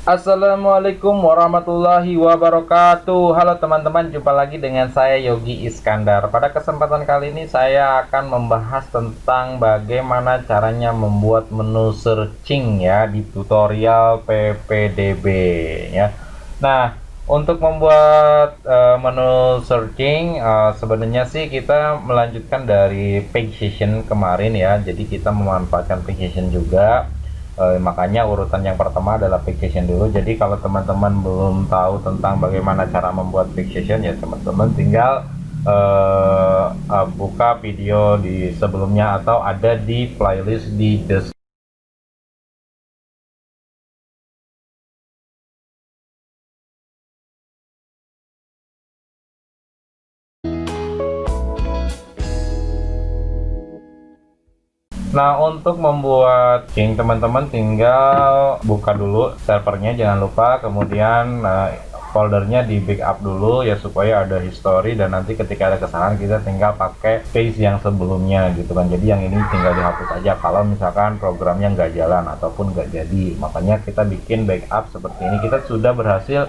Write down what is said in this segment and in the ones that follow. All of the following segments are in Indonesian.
Assalamualaikum warahmatullahi wabarakatuh. Halo teman-teman, jumpa lagi dengan saya Yogi Iskandar. Pada kesempatan kali ini saya akan membahas tentang bagaimana caranya membuat menu searching ya di tutorial PPDB ya. Nah, untuk membuat menu searching sebenarnya sih kita melanjutkan dari page session kemarin ya. Jadi kita memanfaatkan page session juga. Makanya urutan yang pertama adalah fixation dulu. Jadi kalau teman-teman belum tahu tentang bagaimana cara membuat fixation ya teman-teman tinggal buka video di sebelumnya atau ada di playlist di deskripsi. Nah, untuk membuat link teman-teman tinggal buka dulu servernya, jangan lupa, kemudian foldernya di backup dulu ya supaya ada history, dan nanti ketika ada kesalahan kita tinggal pakai paste yang sebelumnya gitu kan. Jadi yang ini tinggal dihapus aja kalau misalkan programnya nggak jalan ataupun nggak jadi. Makanya kita bikin backup seperti ini. Kita sudah berhasil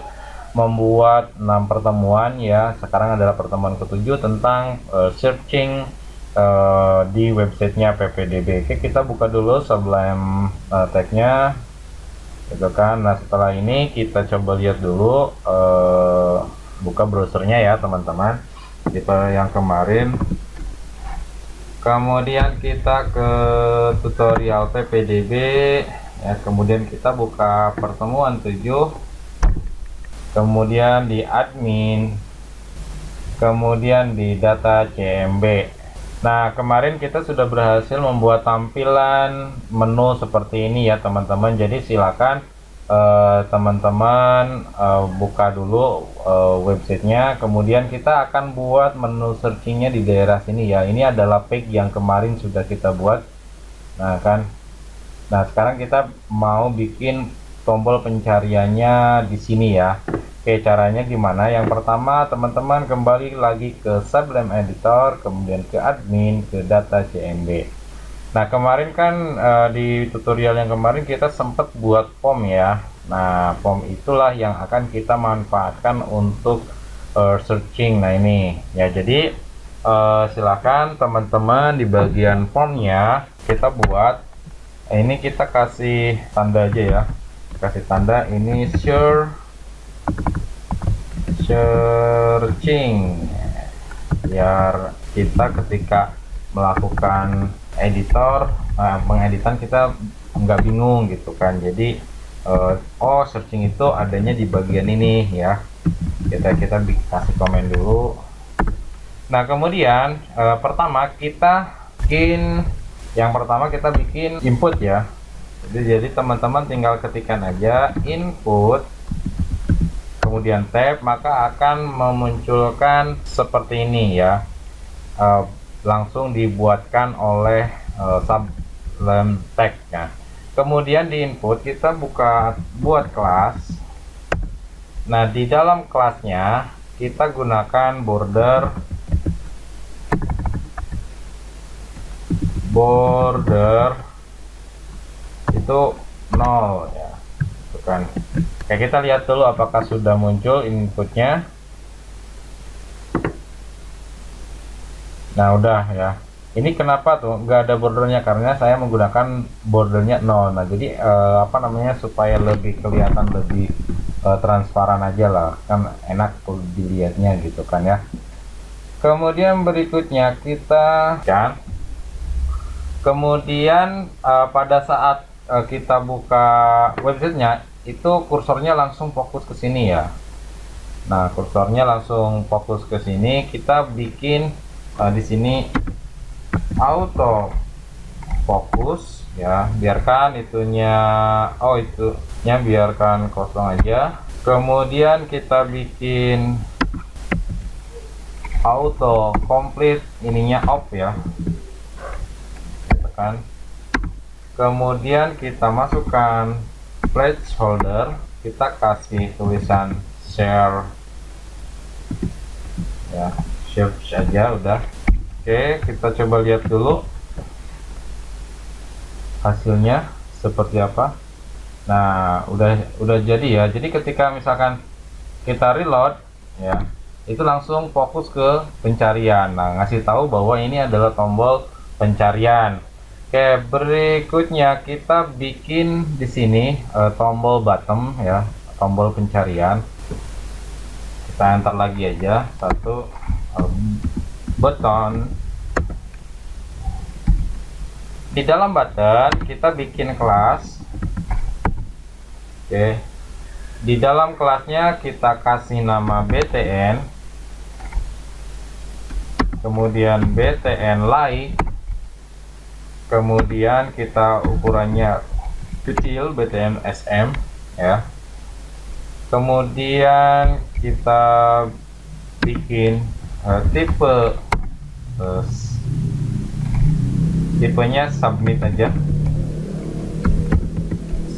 membuat 6 pertemuan ya. Sekarang adalah pertemuan ke-7 tentang searching di websitenya PPDB. Oke, kita buka dulu Sublime tagnya gitu kan. Nah, setelah ini kita coba lihat dulu buka browsernya ya teman-teman, kita yang kemarin. Kemudian kita ke tutorial PPDB ya, kemudian kita buka pertemuan 7, kemudian di admin, kemudian di data CMB. Nah, kemarin kita sudah berhasil membuat tampilan menu seperti ini ya teman-teman. Jadi silakan teman-teman buka dulu websitenya, kemudian kita akan buat menu searchingnya di daerah sini ya. Ini adalah page yang kemarin sudah kita buat. Nah kan, nah sekarang kita mau bikin tombol pencariannya di sini ya. Oke, caranya gimana? Yang pertama teman-teman kembali lagi ke Sublime Editor, kemudian ke admin, ke data CMB. Nah, kemarin kan di tutorial yang kemarin kita sempat buat form ya. Nah, form itulah yang akan kita manfaatkan untuk searching. Nah ini ya, jadi silakan teman-teman di bagian formnya kita buat ini, kita kasih tanda aja ya, kasih tanda ini searching, biar kita ketika melakukan editor pengeditan kita nggak bingung gitu kan. Jadi oh, searching itu adanya di bagian ini ya. Kita kasih komen dulu. Nah, kemudian pertama kita bikin, yang pertama kita bikin input ya. Jadi teman-teman tinggal ketikkan aja input, kemudian tab, maka akan memunculkan seperti ini ya. Langsung dibuatkan oleh Sublime tag ya. Kemudian di input kita buat kelas. Nah, di dalam kelasnya kita gunakan border itu 0 ya, itu kan. Oke, kita lihat dulu apakah sudah muncul inputnya. Nah, udah ya. Ini kenapa tuh nggak ada bordernya? Karena saya menggunakan bordernya 0. Nah, jadi apa namanya, supaya lebih kelihatan, lebih transparan aja lah, kan enak dilihatnya gitu kan ya. Kemudian berikutnya kita kan, kemudian pada saat kita buka websitenya itu kursornya langsung fokus ke sini ya. Nah, kursornya langsung fokus ke sini. Kita bikin di sini auto fokus ya, biarkan itunya, oh itunya biarkan kosong aja. Kemudian kita bikin auto complete ininya off ya, kan. Kemudian kita masukkan placeholder, kita kasih tulisan share ya, share saja udah. Oke, kita coba lihat dulu hasilnya seperti apa. Nah, udah jadi ya. Jadi ketika misalkan kita reload ya, itu langsung fokus ke pencarian. Nah, ngasih tahu bahwa ini adalah tombol pencarian. Oke, berikutnya kita bikin di sini tombol bottom ya, tombol pencarian. Kita enter lagi aja satu button. Di dalam button kita bikin kelas. Oke, di dalam kelasnya kita kasih nama btn, kemudian btn live, kemudian kita ukurannya kecil btn sm ya, kemudian kita bikin tipenya submit aja,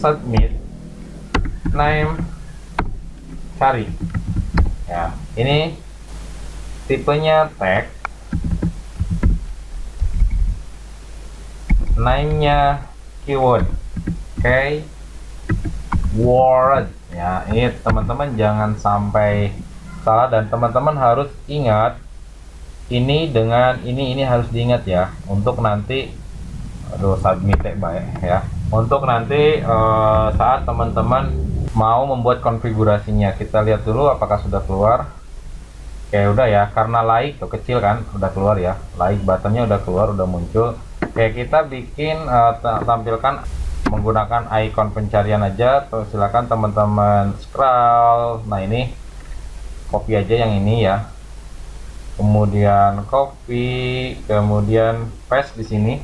submit name cari ya. Ini tipenya tag, name-nya keyword, word ya. Ini teman-teman jangan sampai salah, dan teman-teman harus ingat ini dengan ini harus diingat ya, untuk nanti submit baik ya, untuk nanti saat teman-teman mau membuat konfigurasinya. Kita lihat dulu apakah sudah keluar. Oke, udah ya, karena like tuh kecil kan, udah keluar ya, like buttonnya udah keluar, udah muncul. Oke, kita bikin tampilkan menggunakan ikon pencarian aja. Tuh, silakan teman-teman scroll. Nah, ini copy aja yang ini ya, kemudian copy, kemudian paste di sini.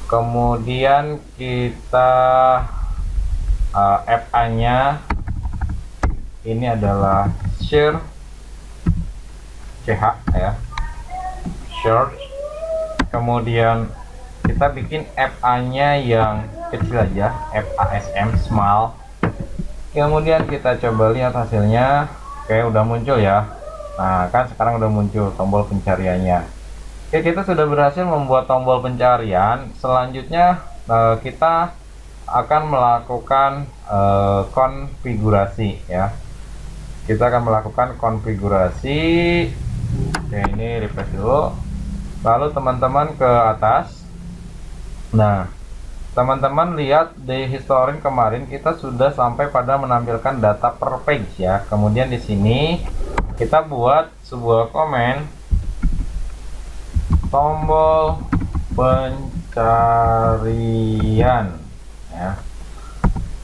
Kemudian kita FA-nya ini adalah share ch ya, search. Kemudian kita bikin FA-nya yang kecil aja, FASM small. Kemudian kita coba lihat hasilnya. Oke, udah muncul ya. Nah, kan sekarang udah muncul tombol pencariannya. Oke, kita sudah berhasil membuat tombol pencarian. Selanjutnya kita akan melakukan konfigurasi ya. Kita akan melakukan konfigurasi. Oke, ini refresh dulu. Lalu teman-teman ke atas. Nah, teman-teman lihat di history kemarin kita sudah sampai pada menampilkan data per page ya. Kemudian di sini kita buat sebuah komen, tombol pencarian ya.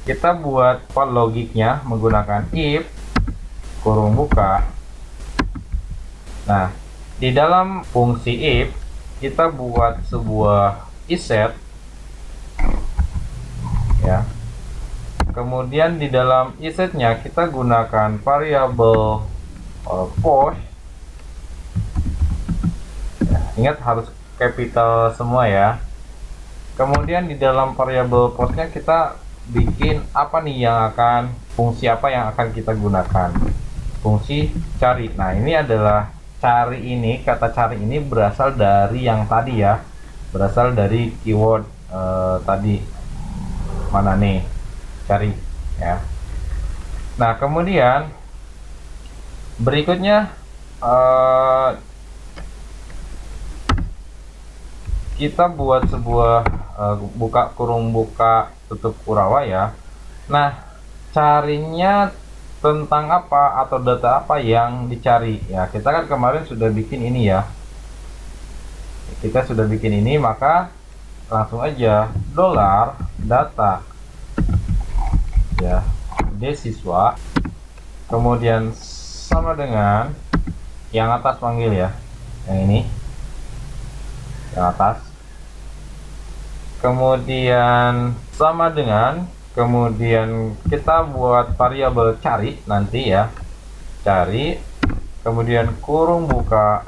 Kita buat logiknya menggunakan if kurung buka. Nah, di dalam fungsi if kita buat sebuah iset ya. Kemudian di dalam isetnya kita gunakan variabel post. Ingat harus capital semua ya. Kemudian di dalam variabel postnya kita bikin apa nih yang akan, fungsi apa yang akan kita gunakan, fungsi cari. Nah, ini adalah cari, ini kata cari ini berasal dari yang tadi ya, berasal dari keyword tadi, mana nih, cari ya. Nah, kemudian berikutnya kita buat sebuah buka kurung buka tutup kurawa ya. Nah, carinya tentang apa atau data apa yang dicari ya. Kita kan kemarin sudah bikin ini ya, kita sudah bikin ini, maka langsung aja dolar data ya, siswa, kemudian sama dengan yang atas panggil ya, yang ini yang atas, kemudian sama dengan, kemudian kita buat variabel cari nanti ya, cari, kemudian kurung buka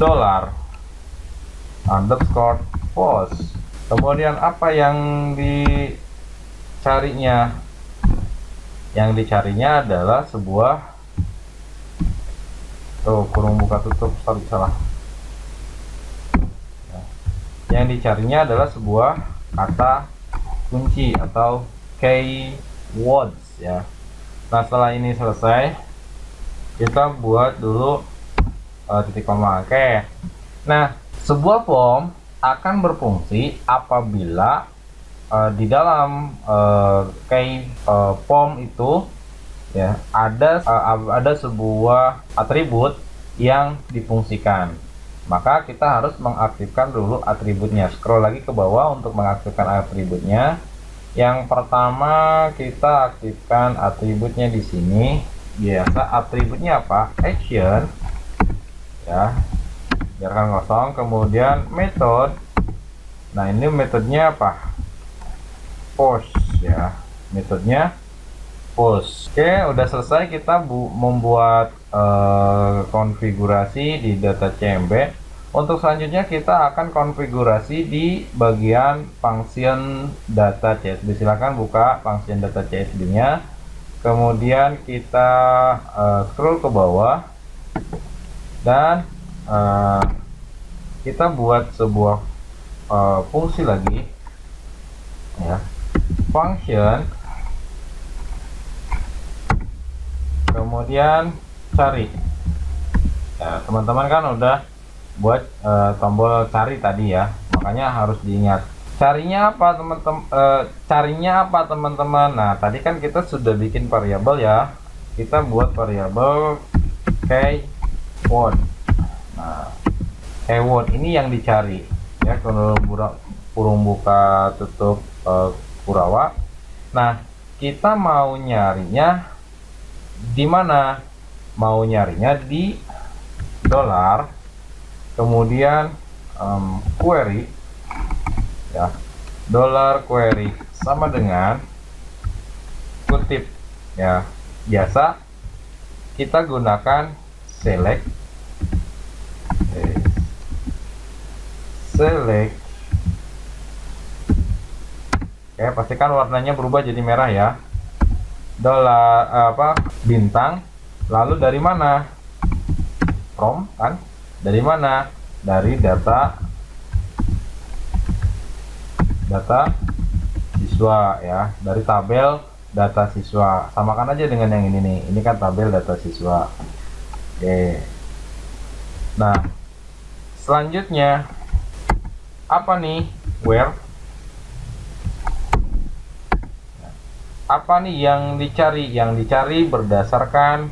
dolar underscore post. Kemudian apa yang dicarinya? Yang dicarinya adalah sebuah kurung buka tutup, salah. Yang dicarinya adalah sebuah kata kunci atau keywords ya. Nah, setelah ini selesai, kita buat dulu titik koma. Oke. Nah, sebuah form akan berfungsi apabila di dalam form itu ya ada sebuah atribut yang difungsikan. Maka kita harus mengaktifkan dulu atributnya. Scroll lagi ke bawah untuk mengaktifkan atributnya. Yang pertama kita aktifkan atributnya di sini. Biasa atributnya apa? Action ya, biarkan kosong. Kemudian method. Nah, ini metodenya apa? Post ya, metodenya post. Oke, udah selesai. Kita membuat konfigurasi di data CMB. Untuk selanjutnya kita akan konfigurasi di bagian function data CSV. Silakan buka function data CSV nya, kemudian kita scroll ke bawah dan kita buat sebuah fungsi lagi ya, function, kemudian cari ya. Teman-teman kan udah buat tombol cari tadi ya, makanya harus diingat carinya apa teman-teman. Nah, tadi kan kita sudah bikin variabel ya, kita buat variabel keyword. Nah, keyword ini yang dicari ya, kurung buka tutup Kurawa. Nah, kita mau nyarinya di mana? Mau nyarinya di dolar, kemudian query ya, dollar query sama dengan kutip ya. Biasa kita gunakan select oke, pastikan warnanya berubah jadi merah ya. Dolar bintang, lalu dari mana? From kan? Dari mana? Dari data siswa ya, dari tabel data siswa. Samakan aja dengan yang ini nih, ini kan tabel data siswa. Oke. Nah, selanjutnya apa nih? Where? Apa nih yang dicari? Yang dicari berdasarkan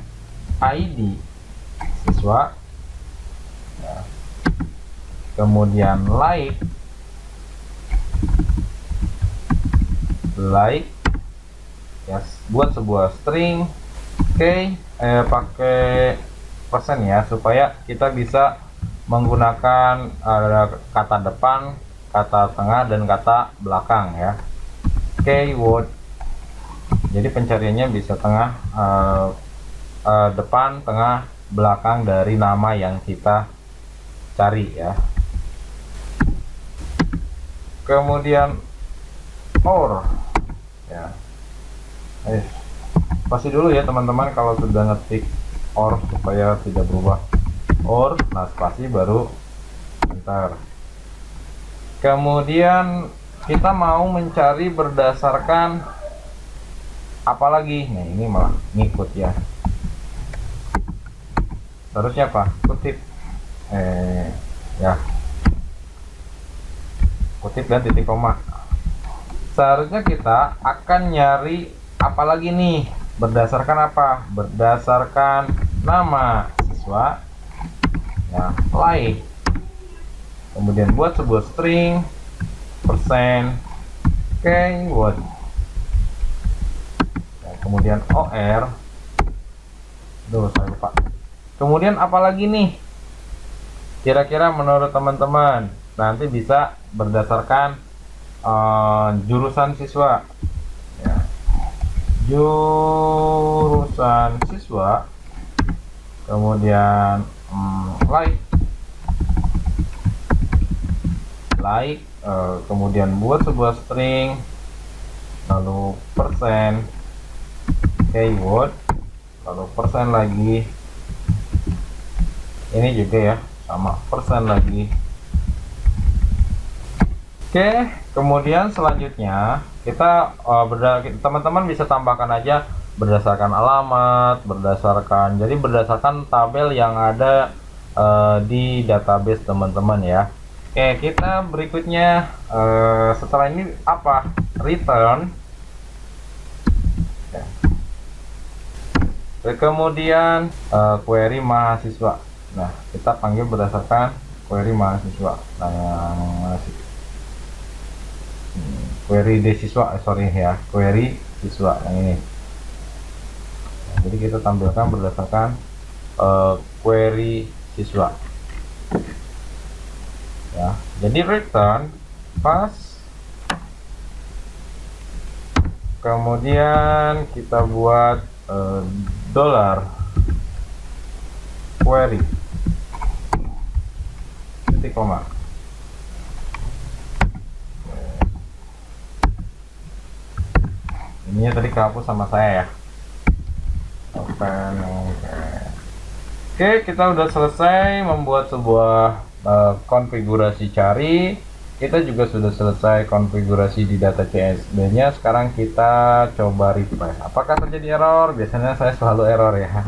ID siswa ya. Kemudian like ya, buat sebuah string. Oke, pakai persen ya, supaya kita bisa menggunakan kata depan, kata tengah, dan kata belakang ya. Keyword, jadi pencariannya bisa tengah, depan, tengah, belakang dari nama yang kita cari ya. Kemudian or ya, pasti dulu ya teman-teman kalau sudah ngetik or supaya tidak berubah. Or, nah spasi baru enter. Kemudian kita mau mencari berdasarkan apa lagi? Nah, ini malah ngikut ya. Seharusnya apa? Kutip ya, kutip dan titik koma. Seharusnya kita akan nyari apa lagi nih? Berdasarkan apa? Berdasarkan nama siswa ya, like. Kemudian buat sebuah string persen keyword ya, kemudian or. Saya lupa. Kemudian apalagi nih kira-kira menurut teman-teman? Nanti bisa berdasarkan jurusan siswa ya. Jurusan siswa, kemudian like kemudian buat sebuah string, lalu persen keyword, lalu persen lagi, ini juga ya sama persen lagi. Oke, kemudian selanjutnya kita teman-teman bisa tambahkan aja berdasarkan alamat, jadi berdasarkan tabel yang ada di database teman-teman ya. Oke, kita berikutnya setelah ini apa? Return. Kemudian query mahasiswa. Nah, kita panggil berdasarkan query mahasiswa. Nah, yang query siswa, sorry ya, query siswa yang ini. Nah, jadi kita tampilkan berdasarkan query siswa ya. Jadi return pas, kemudian kita buat dollar query titik koma. Ininya tadi kehapus sama saya ya. Open. Oke, kita udah selesai membuat sebuah konfigurasi cari. Kita juga sudah selesai konfigurasi di data CSV nya. Sekarang kita coba refresh. Apakah terjadi error? Biasanya saya selalu error ya.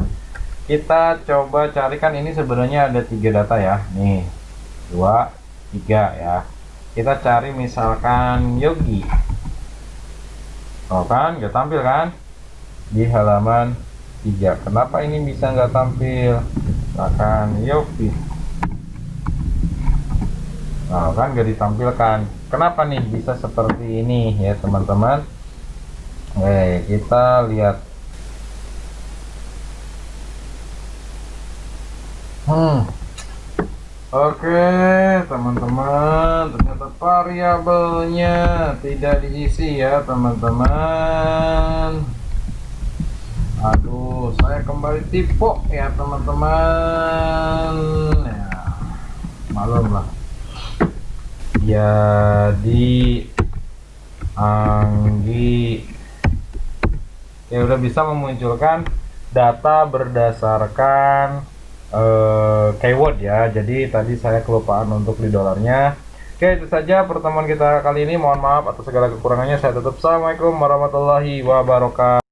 Kita coba carikan, ini sebenarnya ada 3 data ya. Nih 2, 3 ya. Kita cari misalkan Yogi. Oh kan, nggak tampil kan di halaman 3. Kenapa ini bisa nggak tampil? Misalkan Yogi. Nah kan nggak ditampilkan. Kenapa nih bisa seperti ini ya teman-teman? Kita lihat. Oke teman-teman, ternyata variabelnya tidak diisi ya teman-teman. Aduh, saya kembali tipe ya teman-teman ya, malum lah. Jadi Anggi ya udah bisa memunculkan data berdasarkan keyword ya. Jadi tadi saya kelupaan untuk di dolarnya. Oke, itu saja pertemuan kita kali ini. Mohon maaf atas segala kekurangannya. Saya tutup. Assalamualaikum warahmatullahi wabarakatuh.